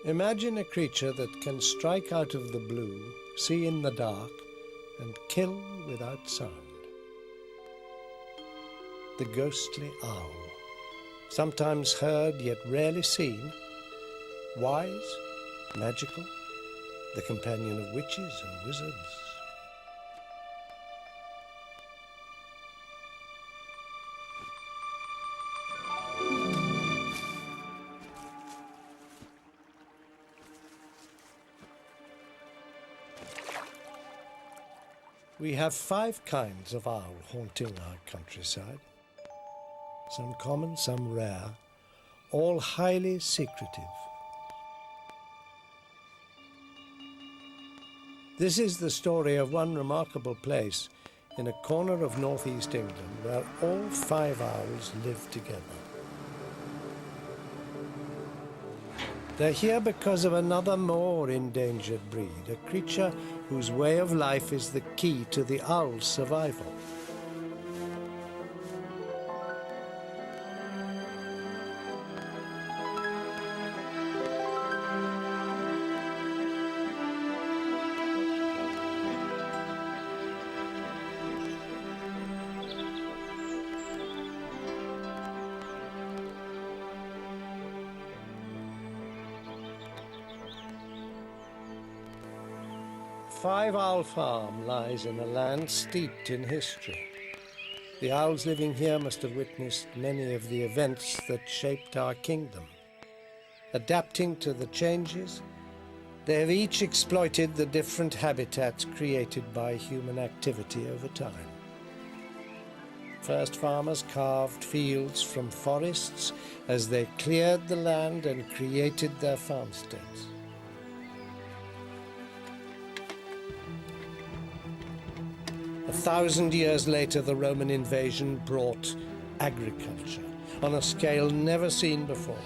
Imagine a creature that can strike out of the blue, see in the dark, and kill without sound. The ghostly owl, sometimes heard yet rarely seen, wise, magical, the companion of witches and wizards. We have 5 kinds of owl haunting our countryside. Some common, some rare, all highly secretive. This is the story of one remarkable place in a corner of northeast England where all 5 owls live together. They're here because of another more endangered breed, a creature whose way of life is the key to the owl's survival. Five Owl Farm lies in a land steeped in history. The owls living here must have witnessed many of the events that shaped our kingdom. Adapting to the changes, they have each exploited the different habitats created by human activity over time. First farmers carved fields from forests as they cleared the land and created their farmsteads. 1,000 years later, the Roman invasion brought agriculture on a scale never seen before,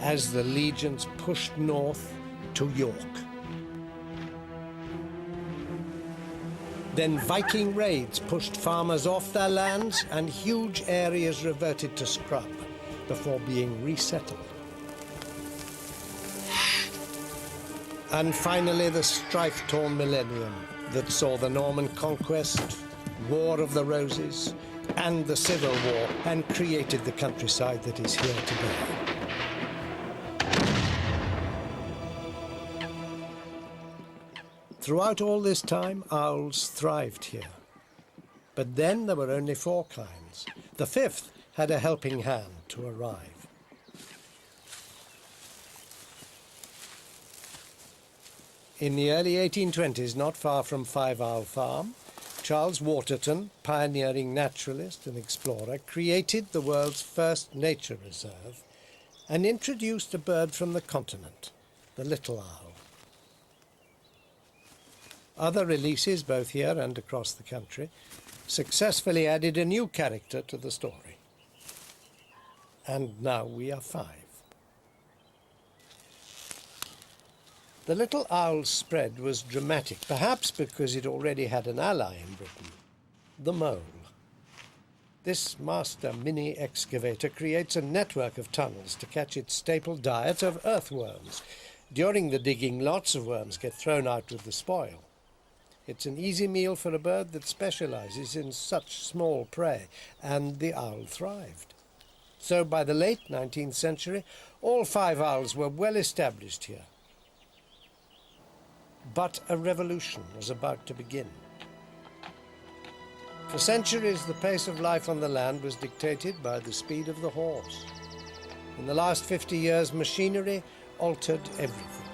as the legions pushed north to York. Then Viking raids pushed farmers off their lands and huge areas reverted to scrub before being resettled. And finally, the strife-torn millennium that saw the Norman conquest, War of the Roses, and the Civil War, and created the countryside that is here today. Throughout all this time, owls thrived here. But then there were only 4 kinds. The 5th had a helping hand to arrive. In the early 1820s, not far from Five Owl Farm, Charles Waterton, pioneering naturalist and explorer, created the world's first nature reserve and introduced a bird from the continent, the little owl. Other releases, both here and across the country, successfully added a new character to the story. And now we are 5. The little owl's spread was dramatic, perhaps because it already had an ally in Britain, the mole. This master mini-excavator creates a network of tunnels to catch its staple diet of earthworms. During the digging, lots of worms get thrown out with the spoil. It's an easy meal for a bird that specializes in such small prey, and the owl thrived. So by the late 19th century, all 5 owls were well established here. But a revolution was about to begin. For centuries, the pace of life on the land was dictated by the speed of the horse. In the last 50 years, machinery altered everything.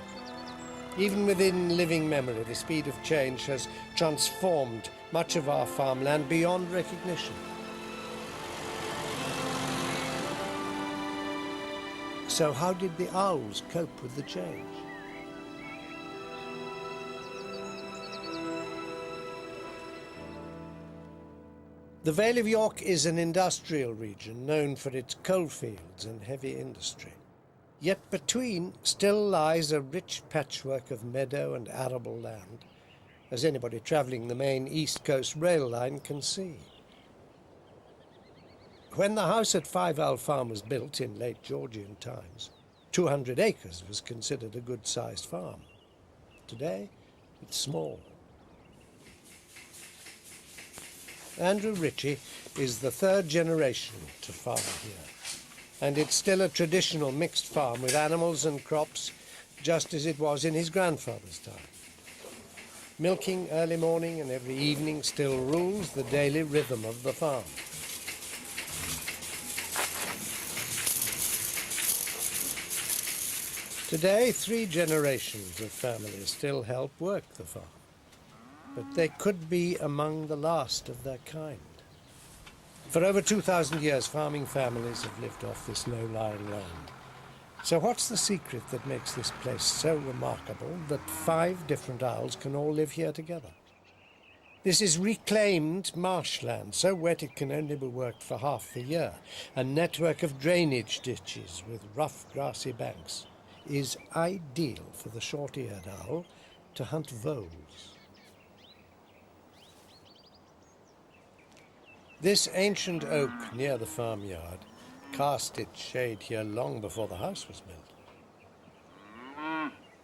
Even within living memory, the speed of change has transformed much of our farmland beyond recognition. So how did the owls cope with the change? The Vale of York is an industrial region known for its coalfields and heavy industry. Yet between still lies a rich patchwork of meadow and arable land, as anybody travelling the main East Coast rail line can see. When the house at Five Owl Farm was built in late Georgian times, 200 acres was considered a good-sized farm. Today, it's small. Andrew Ritchie is the third generation to farm here, and it's still a traditional mixed farm with animals and crops, just as it was in his grandfather's time. Milking early morning and every evening still rules the daily rhythm of the farm. Today, 3 generations of families still help work the farm, but they could be among the last of their kind. For over 2,000 years, farming families have lived off this low-lying land. So what's the secret that makes this place so remarkable that 5 different owls can all live here together? This is reclaimed marshland, so wet it can only be worked for half the year. A network of drainage ditches with rough grassy banks is ideal for the short-eared owl to hunt voles. This ancient oak near the farmyard cast its shade here long before the house was built.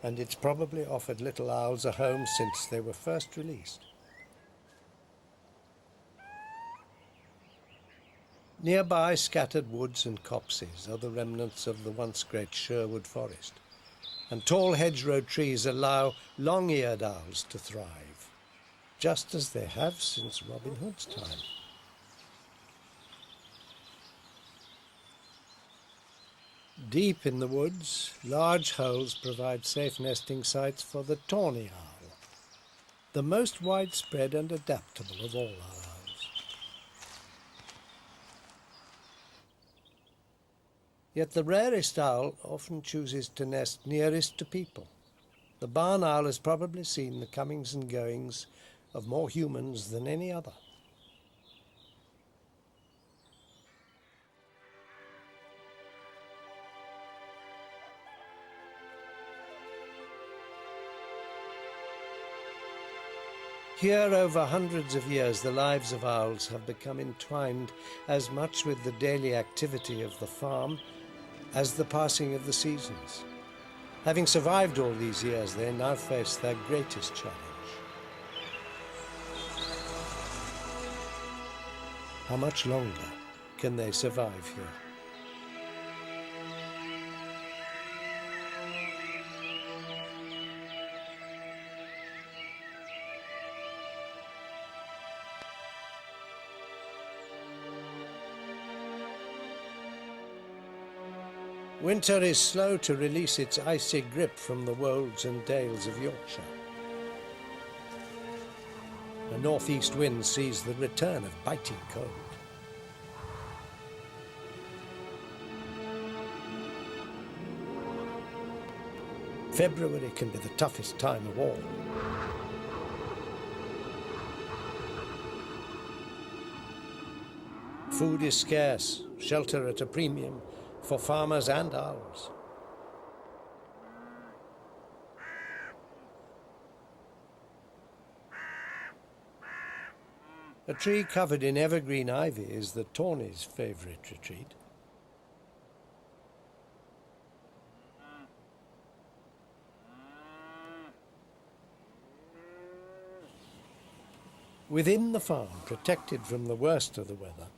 And it's probably offered little owls a home since they were first released. Nearby, scattered woods and copses are the remnants of the once great Sherwood forest, and tall hedgerow trees allow long-eared owls to thrive, just as they have since Robin Hood's time. Deep in the woods, large holes provide safe nesting sites for the tawny owl, the most widespread and adaptable of all our owls. Yet the rarest owl often chooses to nest nearest to people. The barn owl has probably seen the comings and goings of more humans than any other. Here, over hundreds of years, the lives of owls have become entwined as much with the daily activity of the farm as the passing of the seasons. Having survived all these years, they now face their greatest challenge. How much longer can they survive here? Winter is slow to release its icy grip from the wolds and dales of Yorkshire. A northeast wind sees the return of biting cold. February can be the toughest time of all. Food is scarce, shelter at a premium, for farmers and owls. A tree covered in evergreen ivy is the tawny's favourite retreat. Within the farm, protected from the worst of the weather,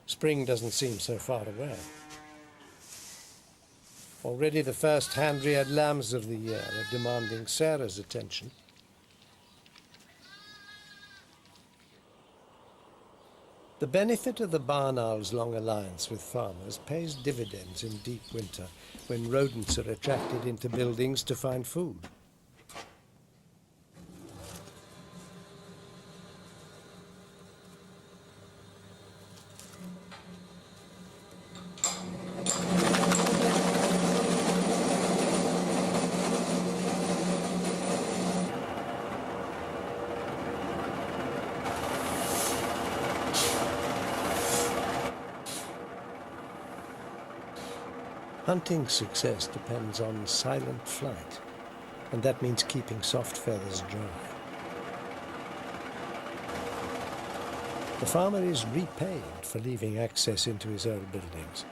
spring doesn't seem so far away. Already the first hand-reared lambs of the year are demanding Sarah's attention. The benefit of the barn owl's long alliance with farmers pays dividends in deep winter when rodents are attracted into buildings to find food. Hunting success depends on silent flight, and that means keeping soft feathers dry. The farmer is repaid for leaving access into his own buildings.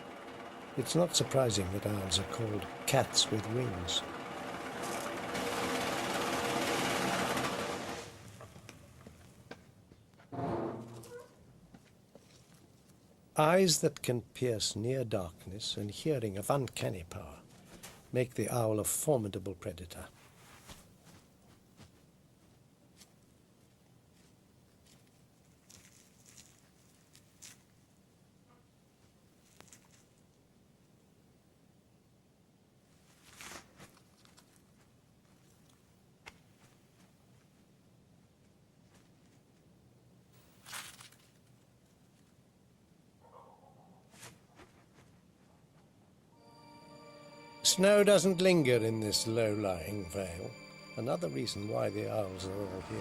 It's not surprising that owls are called cats with wings. Eyes that can pierce near darkness and hearing of uncanny power make the owl a formidable predator. Snow doesn't linger in this low-lying vale, another reason why the owls are all here.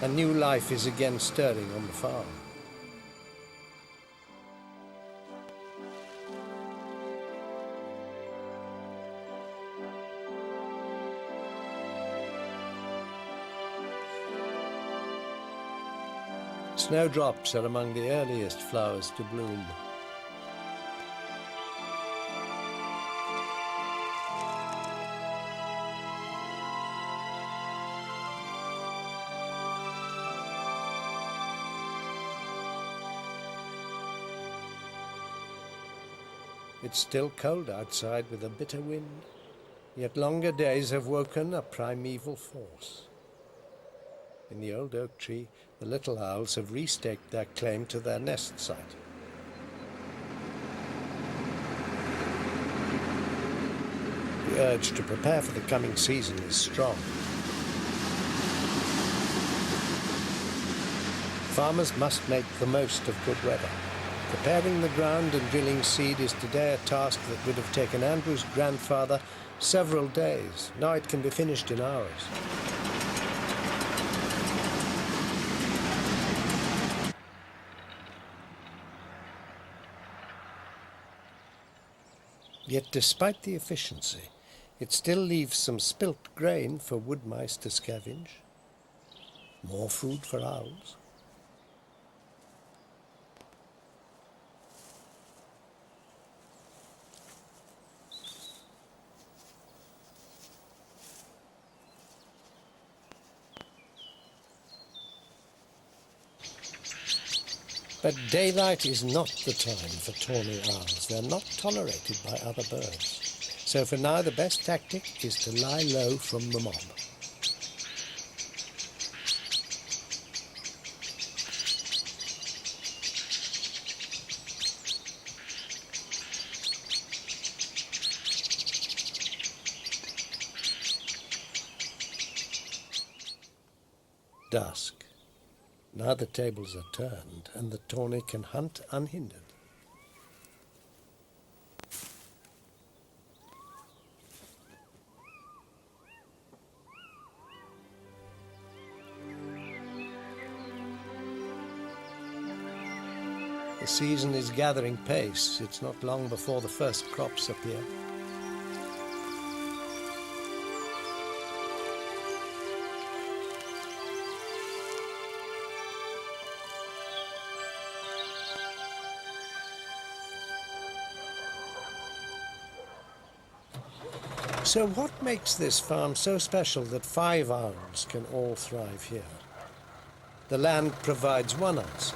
A new life is again stirring on the farm. Snowdrops are among the earliest flowers to bloom. It's still cold outside with a bitter wind, yet longer days have woken a primeval force. In the old oak tree, the little owls have restaked their claim to their nest site. The urge to prepare for the coming season is strong. Farmers must make the most of good weather. Preparing the ground and drilling seed is today a task that would have taken Andrew's grandfather several days. Now it can be finished in hours. Yet despite the efficiency, it still leaves some spilt grain for wood mice to scavenge. More food for owls. But daylight is not the time for tawny owls. They're not tolerated by other birds. So for now, the best tactic is to lie low from the mob. Dusk. Now the tables are turned and the tawny can hunt unhindered. The season is gathering pace. It's not long before the first crops appear. So what makes this farm so special that 5 owls can all thrive here? The land provides one answer.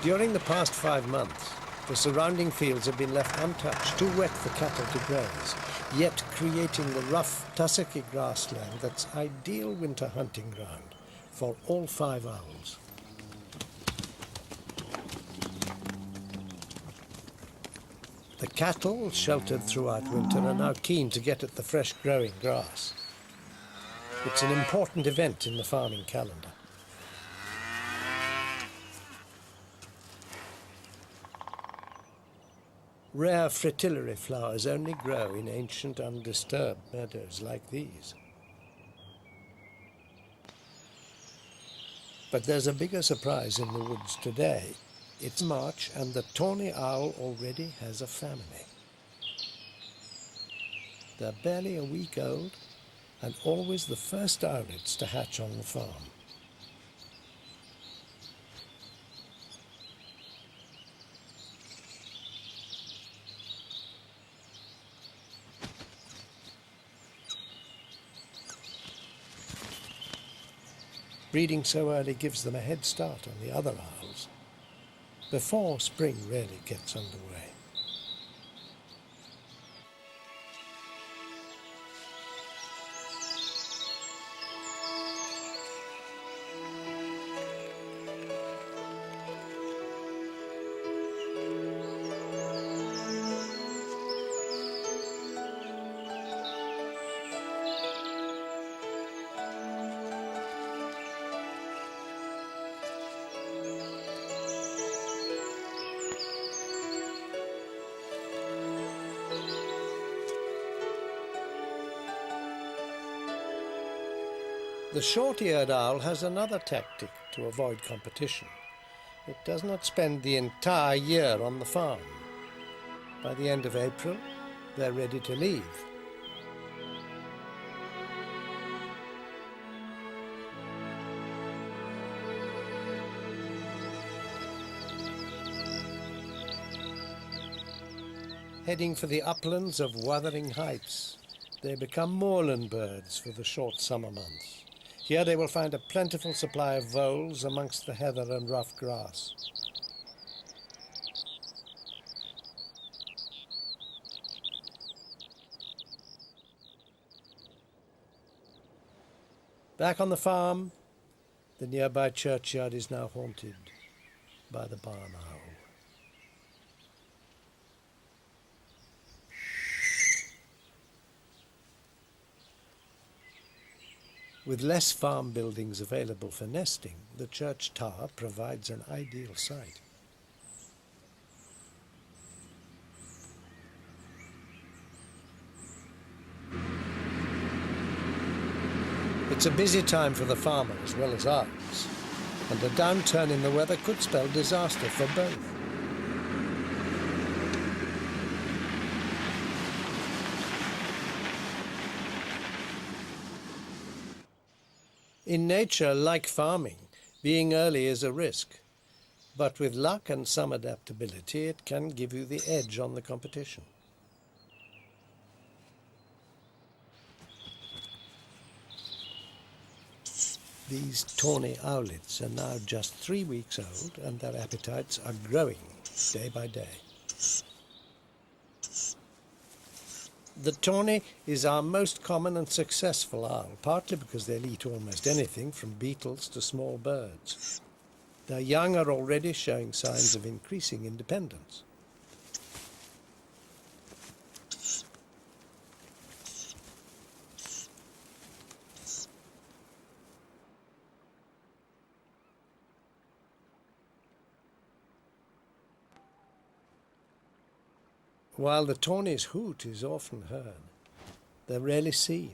During the past 5 months, the surrounding fields have been left untouched, too wet for cattle to graze, yet creating the rough, tussocky grassland that's ideal winter hunting ground for all 5 owls. The cattle, sheltered throughout winter, are now keen to get at the fresh growing grass. It's an important event in the farming calendar. Rare fritillary flowers only grow in ancient, undisturbed meadows like these. But there's a bigger surprise in the woods today. It's March and the tawny owl already has a family. They're barely a week old and always the first owlets to hatch on the farm. Breeding so early gives them a head start on the other owls, before spring really gets underway. The short-eared owl has another tactic to avoid competition. It does not spend the entire year on the farm. By the end of April, they're ready to leave. Heading for the uplands of Wuthering Heights, they become moorland birds for the short summer months. Here they will find a plentiful supply of voles amongst the heather and rough grass. Back on the farm, the nearby churchyard is now haunted by the barn owl. With less farm buildings available for nesting, the church tower provides an ideal site. It's a busy time for the farmer as well as ours, and a downturn in the weather could spell disaster for both. In nature, like farming, being early is a risk, but with luck and some adaptability, it can give you the edge on the competition. These tawny owlets are now just 3 weeks old, and their appetites are growing day by day. The tawny is our most common and successful owl, partly because they'll eat almost anything from beetles to small birds. Their young are already showing signs of increasing independence. While the tawny's hoot is often heard, they're rarely seen.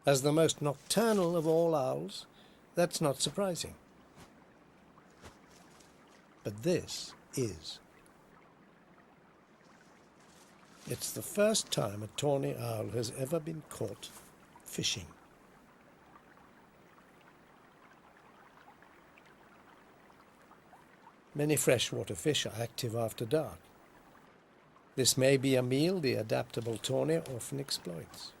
As the most nocturnal of all owls, that's not surprising. But this is. It's the first time a tawny owl has ever been caught fishing. Many freshwater fish are active after dark. This may be a meal the adaptable tawny often exploits.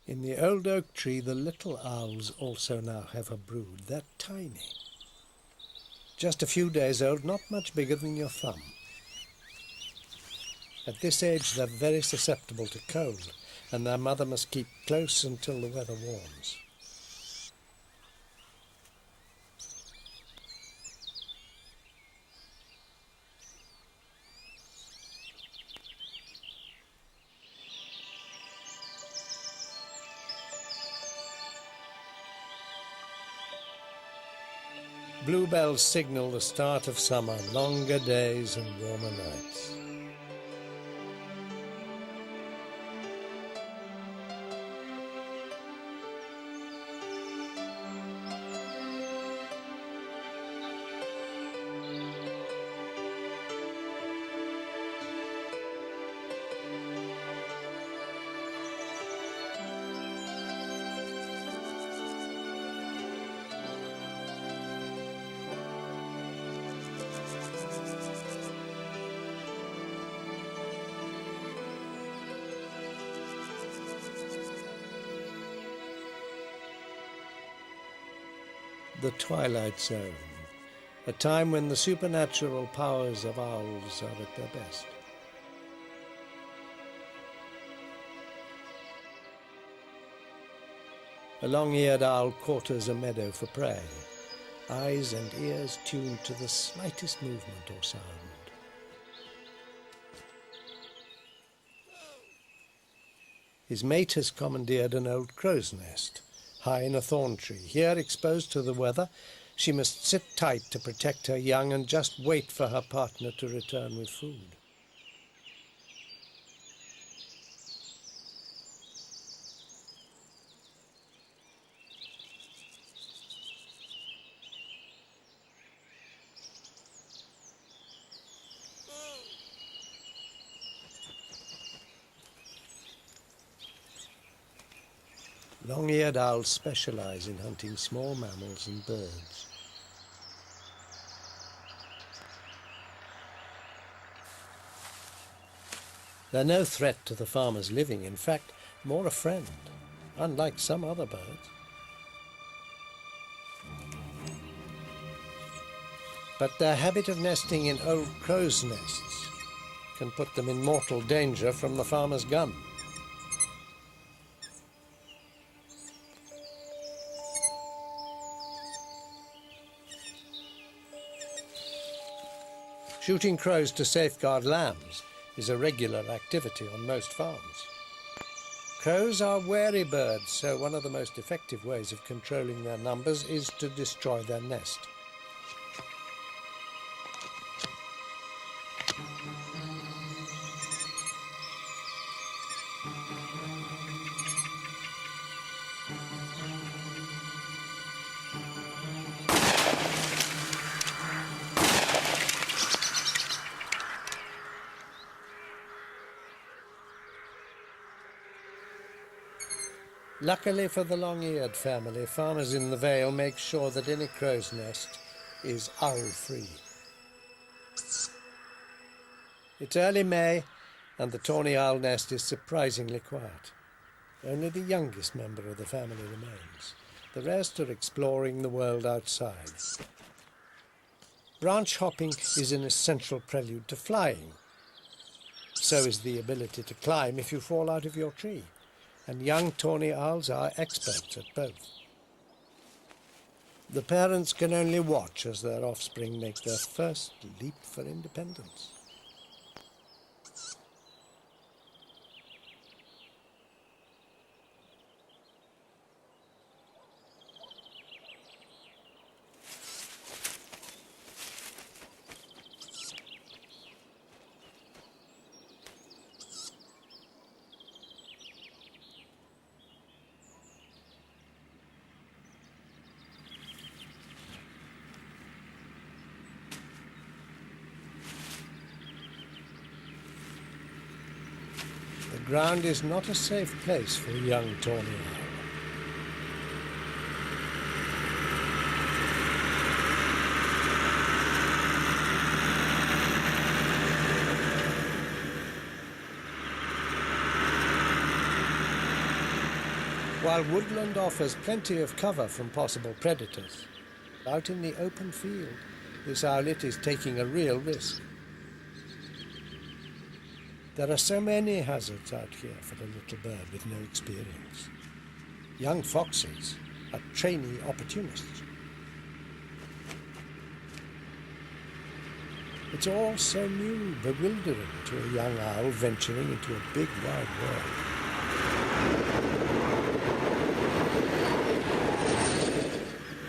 In the old oak tree, the little owls also now have a brood. They're tiny. Just a few days old, not much bigger than your thumb. At this age, they're very susceptible to cold, and their mother must keep close until the weather warms. Bluebells signal the start of summer, longer days and warmer nights. The twilight zone, a time when the supernatural powers of owls are at their best. A long-eared owl quarters a meadow for prey, eyes and ears tuned to the slightest movement or sound. His mate has commandeered an old crow's nest, high in a thorn tree. Here, exposed to the weather, she must sit tight to protect her young and just wait for her partner to return with food. Long-eared owls specialize in hunting small mammals and birds. They're no threat to the farmer's living, in fact, more a friend, unlike some other birds. But their habit of nesting in old crows' nests can put them in mortal danger from the farmer's gun. Shooting crows to safeguard lambs is a regular activity on most farms. Crows are wary birds, so one of the most effective ways of controlling their numbers is to destroy their nest. Luckily for the long-eared family, farmers in the Vale make sure that any crow's nest is owl-free. It's early May, and the tawny owl nest is surprisingly quiet. Only the youngest member of the family remains. The rest are exploring the world outside. Branch hopping is an essential prelude to flying. So is the ability to climb if you fall out of your tree. And young tawny owls are experts at both. The parents can only watch as their offspring make their first leap for independence. The ground is not a safe place for a young tawny owl. while woodland offers plenty of cover from possible predators, out in the open field, this owlet is taking a real risk. There are so many hazards out here for a little bird with no experience. Young foxes are trainee opportunists. It's all so new, bewildering to a young owl venturing into a big, wide world.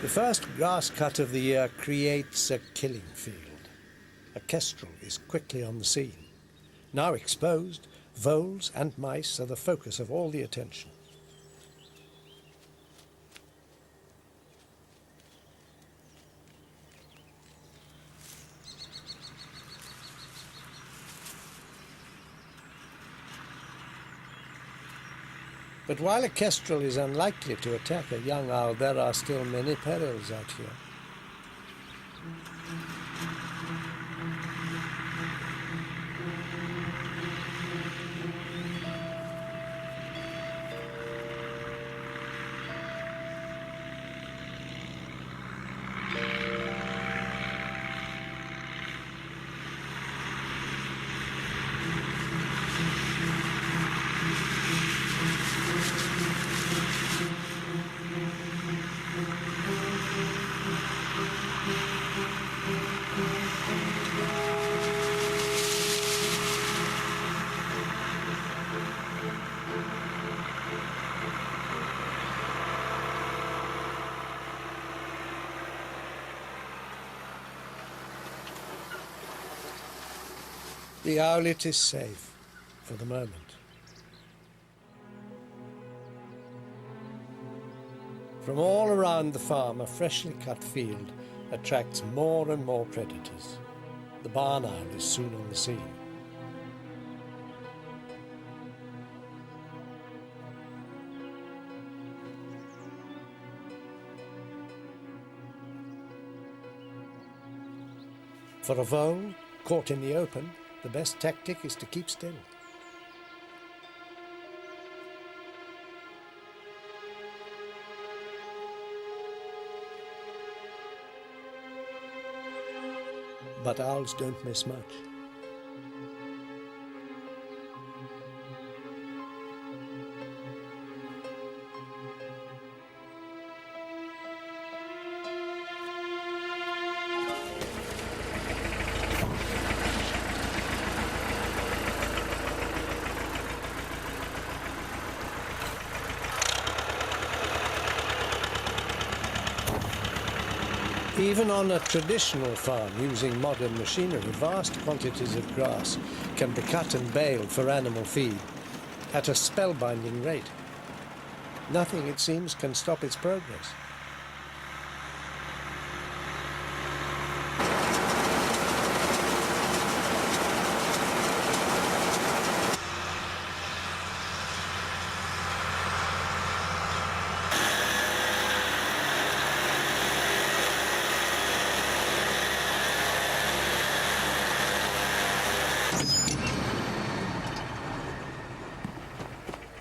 The first grass cut of the year creates a killing field. A kestrel is quickly on the scene. Now exposed, voles and mice are the focus of all the attention. But while a kestrel is unlikely to attack a young owl, there are still many perils out here. The owlet is safe for the moment. From all around the farm, a freshly cut field attracts more and more predators. The barn owl is soon on the scene. For a vole caught in the open, the best tactic is to keep still. But owls don't miss much. Even on a traditional farm using modern machinery, vast quantities of grass can be cut and baled for animal feed at a spellbinding rate. Nothing, it seems, can stop its progress.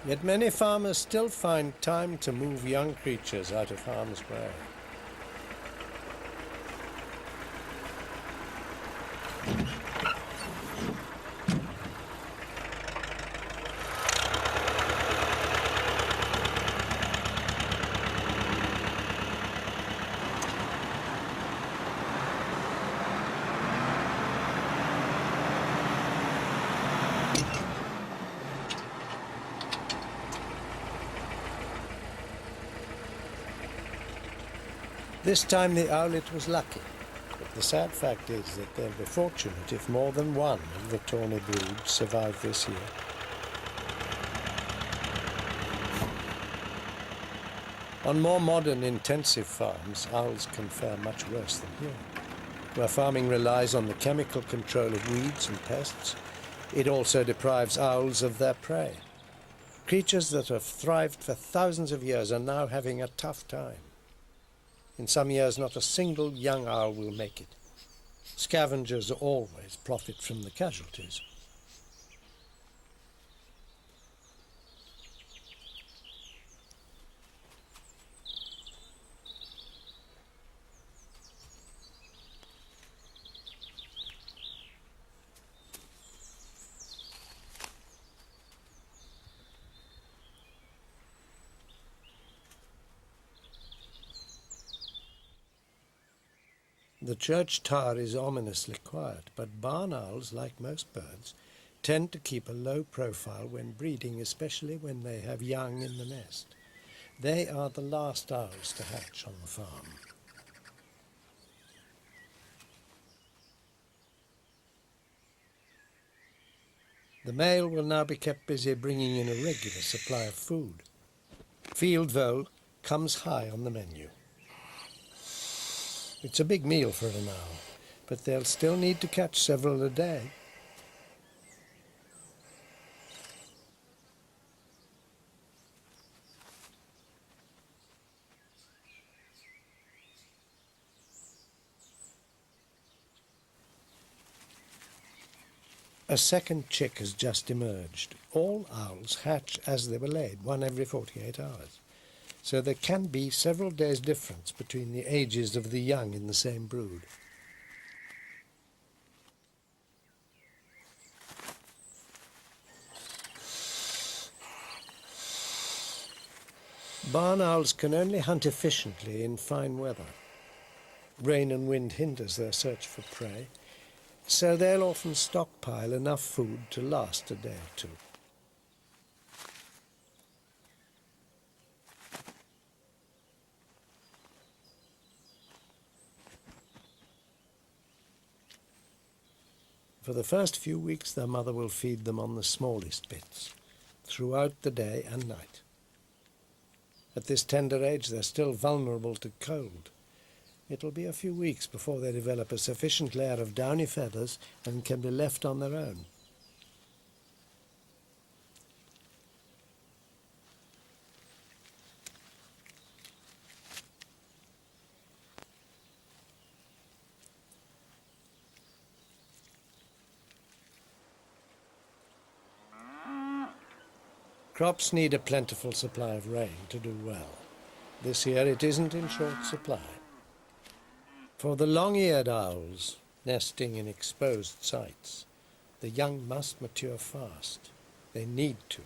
Yet many farmers still find time to move young creatures out of harm's way. This time the owlet was lucky, but the sad fact is that they'll be fortunate if more than one of the tawny brood survive this year. On more modern, intensive farms, owls can fare much worse than here. Where farming relies on the chemical control of weeds and pests, it also deprives owls of their prey. Creatures that have thrived for thousands of years are now having a tough time. In some years, not a single young owl will make it. Scavengers always profit from the casualties. The church tower is ominously quiet, but barn owls, like most birds, tend to keep a low profile when breeding, especially when they have young in the nest. They are the last owls to hatch on the farm. The male will now be kept busy bringing in a regular supply of food. Field vole comes high on the menu. It's a big meal for an owl, but they'll still need to catch several a day. A second chick has just emerged. All owls hatch as they were laid, one every 48 hours. So there can be several days' difference between the ages of the young in the same brood. Barn owls can only hunt efficiently in fine weather. Rain and wind hinders their search for prey, so they'll often stockpile enough food to last a day or two. For the first few weeks, their mother will feed them on the smallest bits, throughout the day and night. At this tender age, they're still vulnerable to cold. It'll be a few weeks before they develop a sufficient layer of downy feathers and can be left on their own. Crops need a plentiful supply of rain to do well. This year it isn't in short supply. For the long-eared owls nesting in exposed sites, the young must mature fast. They need to.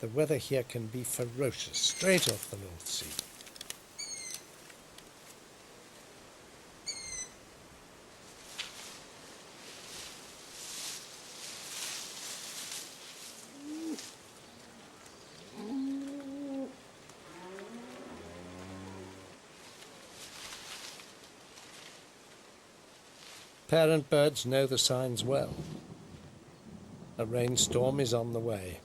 The weather here can be ferocious, straight off the North Sea. Parent birds know the signs well. A rainstorm is on the way.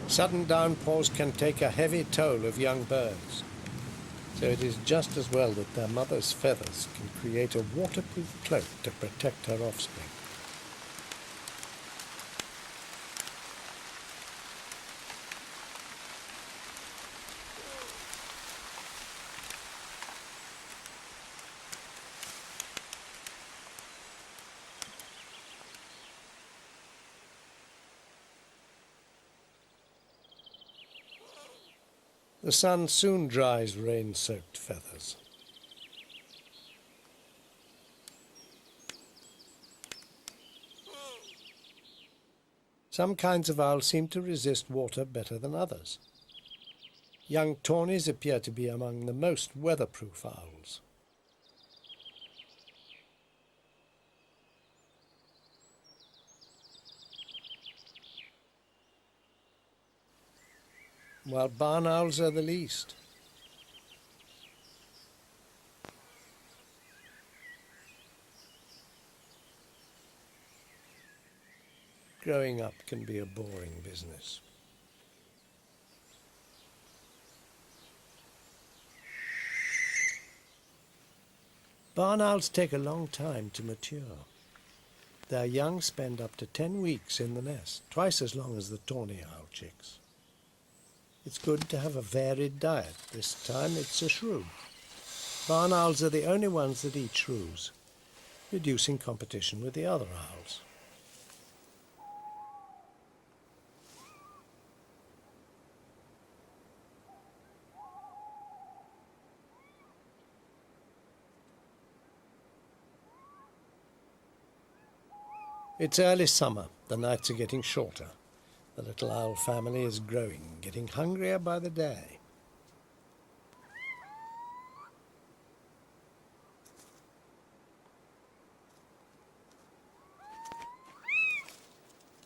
Sudden downpours can take a heavy toll of young birds, so it is just as well that their mother's feathers can create a waterproof cloak to protect her offspring. The sun soon dries rain-soaked feathers. Some kinds of owls seem to resist water better than others. Young tawnies appear to be among the most weatherproof owls. While barn owls are the least. Growing up can be a boring business. Barn owls take a long time to mature. Their young spend up to 10 weeks in the nest, twice as long as the tawny owl chicks. It's good to have a varied diet. This time it's a shrew. Barn owls are the only ones that eat shrews, reducing competition with the other owls. It's early summer. The nights are getting shorter. The little owl family is growing, getting hungrier by the day.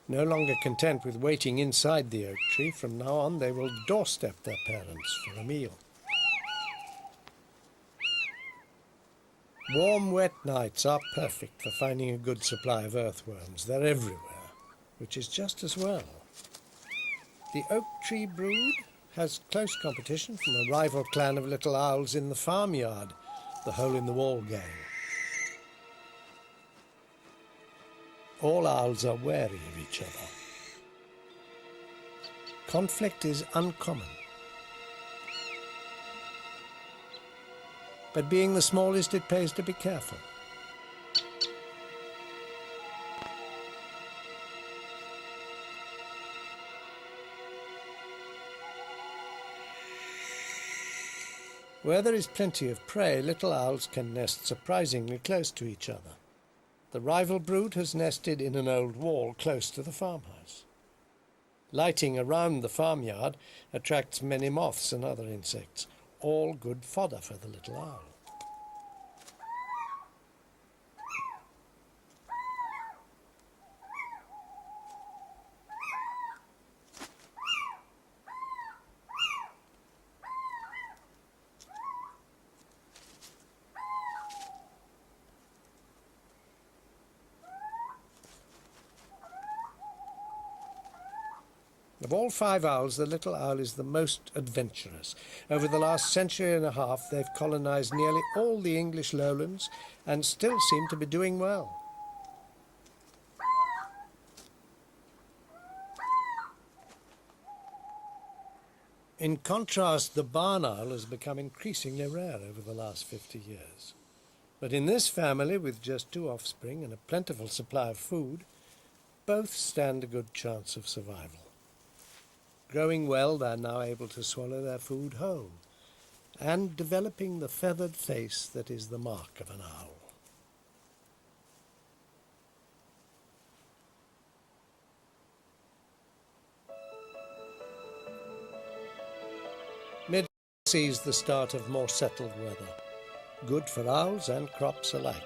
No longer content with waiting inside the oak tree, from now on they will doorstep their parents for a meal. Warm, wet nights are perfect for finding a good supply of earthworms. They're everywhere, which is just as well. The oak tree brood has close competition from a rival clan of little owls in the farmyard, the hole-in-the-wall gang. All owls are wary of each other. Conflict is uncommon. But being the smallest, it pays to be careful. Where there is plenty of prey, little owls can nest surprisingly close to each other. The rival brood has nested in an old wall close to the farmhouse. Lighting around the farmyard attracts many moths and other insects, all good fodder for the little owl. Of all 5 owls, the little owl is the most adventurous. Over the last century and a half, they've colonized nearly all the English lowlands and still seem to be doing well. In contrast, the barn owl has become increasingly rare over the last 50 years. But in this family, with just 2 offspring and a plentiful supply of food, both stand a good chance of survival. Growing well, they're now able to swallow their food whole, and developing the feathered face that is the mark of an owl. Mid sees the start of more settled weather, good for owls and crops alike.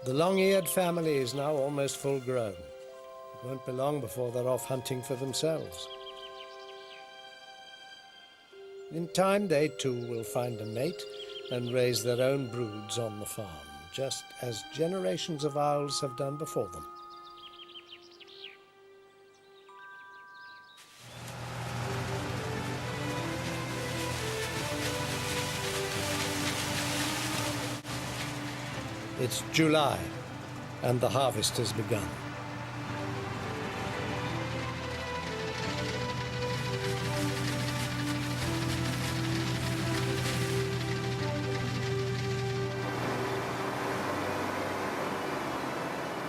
The long-eared family is now almost full grown. It won't be long before they're off hunting for themselves. In time, they too will find a mate and raise their own broods on the farm, just as generations of owls have done before them. It's July, and the harvest has begun.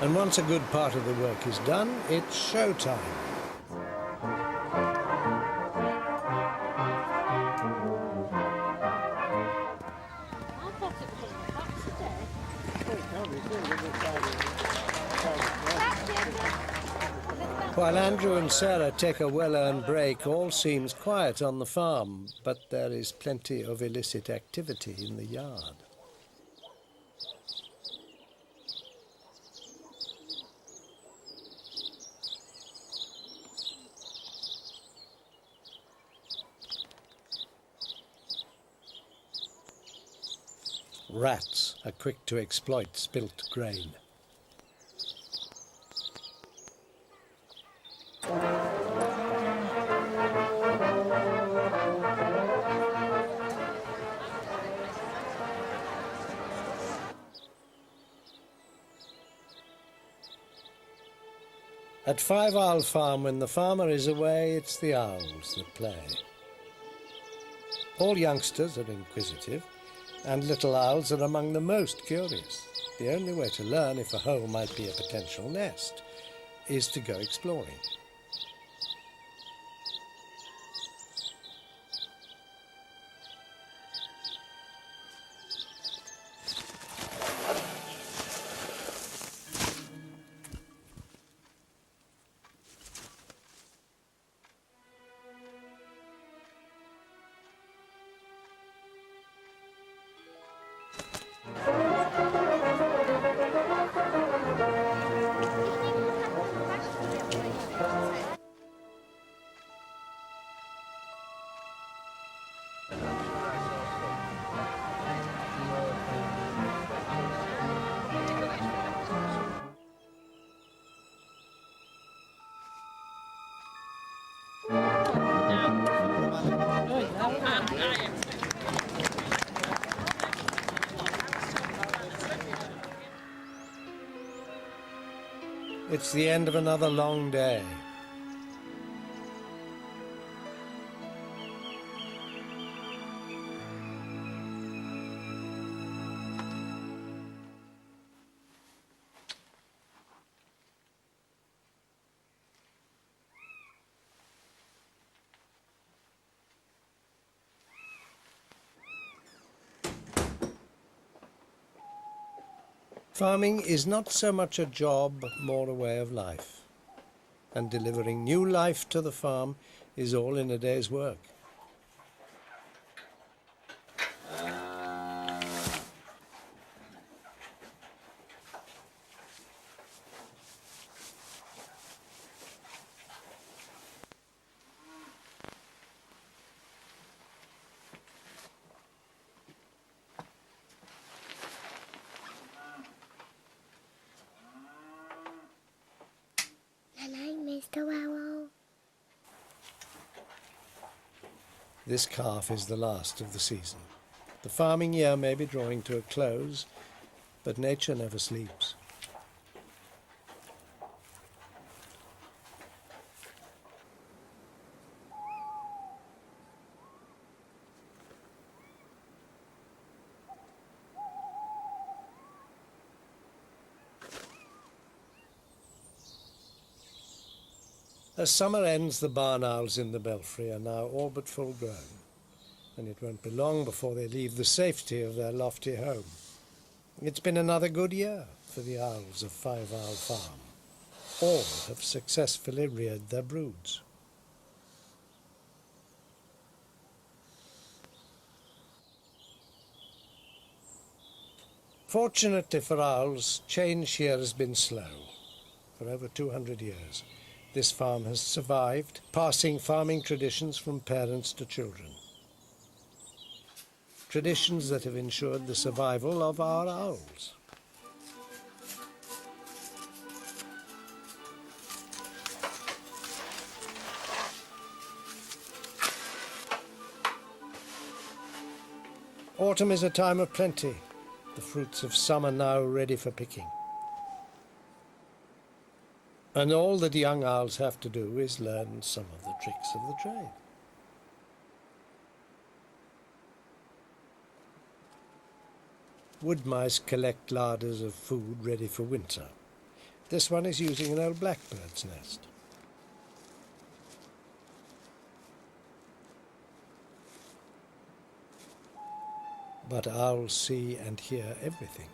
And once a good part of the work is done, it's showtime. While Andrew and Sarah take a well-earned break, all seems quiet on the farm, but there is plenty of illicit activity in the yard. Rats are quick to exploit spilt grain. At Five Owl Farm, when the farmer is away, it's the owls that play. All youngsters are inquisitive, and little owls are among the most curious. The only way to learn if a hole might be a potential nest is to go exploring. It's the end of another long day. Farming is not so much a job, more a way of life. And delivering new life to the farm is all in a day's work. Hello, Mr. Owl. This calf is the last of the season. The farming year may be drawing to a close, but nature never sleeps. As summer ends, the barn owls in the belfry are now all but full grown, and it won't be long before they leave the safety of their lofty home. It's been another good year for the owls of Five Owl Farm. All have successfully reared their broods. Fortunately for owls, change here has been slow. For over 200 years, this farm has survived, passing farming traditions from parents to children. Traditions that have ensured the survival of our owls. Autumn is a time of plenty. The fruits of summer now ready for picking. And all that young owls have to do is learn some of the tricks of the trade. Wood mice collect larders of food ready for winter. This one is using an old blackbird's nest. But owls see and hear everything.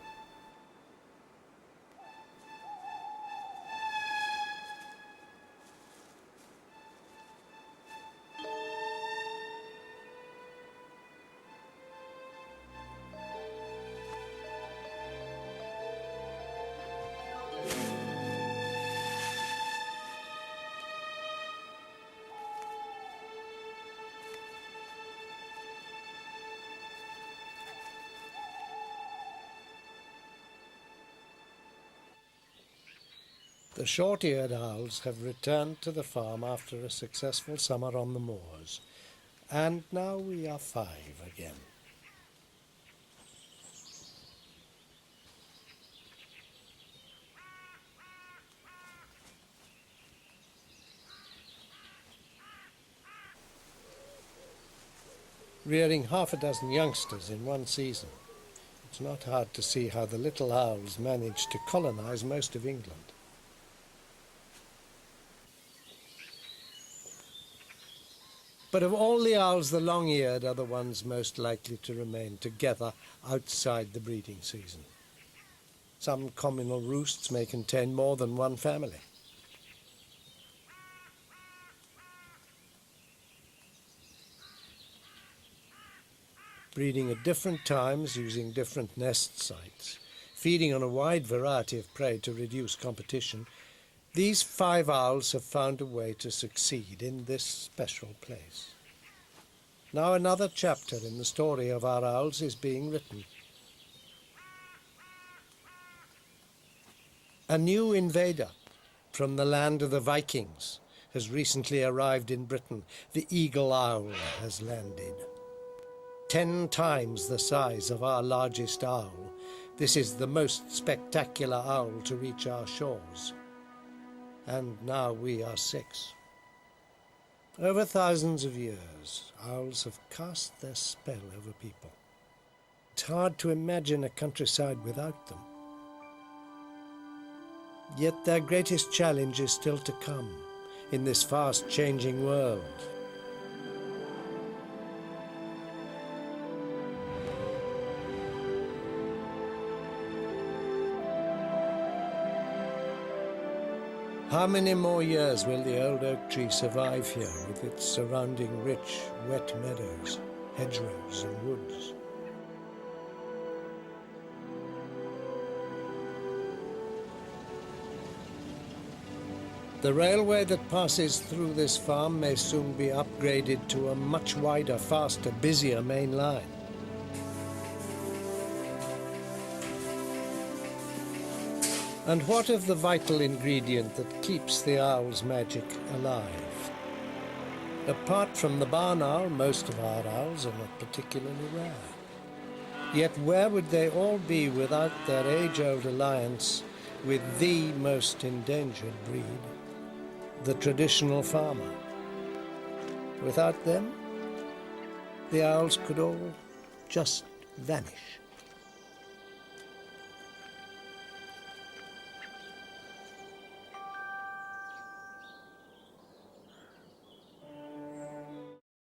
The short-eared owls have returned to the farm after a successful summer on the moors, and now we are 5 again. Rearing half a dozen youngsters in one season, it's not hard to see how the little owls managed to colonize most of England. But of all the owls, the long-eared are the ones most likely to remain together outside the breeding season. Some communal roosts may contain more than one family. Breeding at different times using different nest sites, feeding on a wide variety of prey to reduce competition, these 5 owls have found a way to succeed in this special place. Now another chapter in the story of our owls is being written. A new invader from the land of the Vikings has recently arrived in Britain. The eagle owl has landed. 10 times the size of our largest owl, this is the most spectacular owl to reach our shores. And now we are 6. Over thousands of years, owls have cast their spell over people. It's hard to imagine a countryside without them. Yet their greatest challenge is still to come in this fast-changing world. How many more years will the old oak tree survive here with its surrounding rich, wet meadows, hedgerows and woods? The railway that passes through this farm may soon be upgraded to a much wider, faster, busier main line. And what of the vital ingredient that keeps the owl's magic alive? Apart from the barn owl, most of our owls are not particularly rare. Yet where would they all be without their age-old alliance with the most endangered breed, the traditional farmer? Without them, the owls could all just vanish.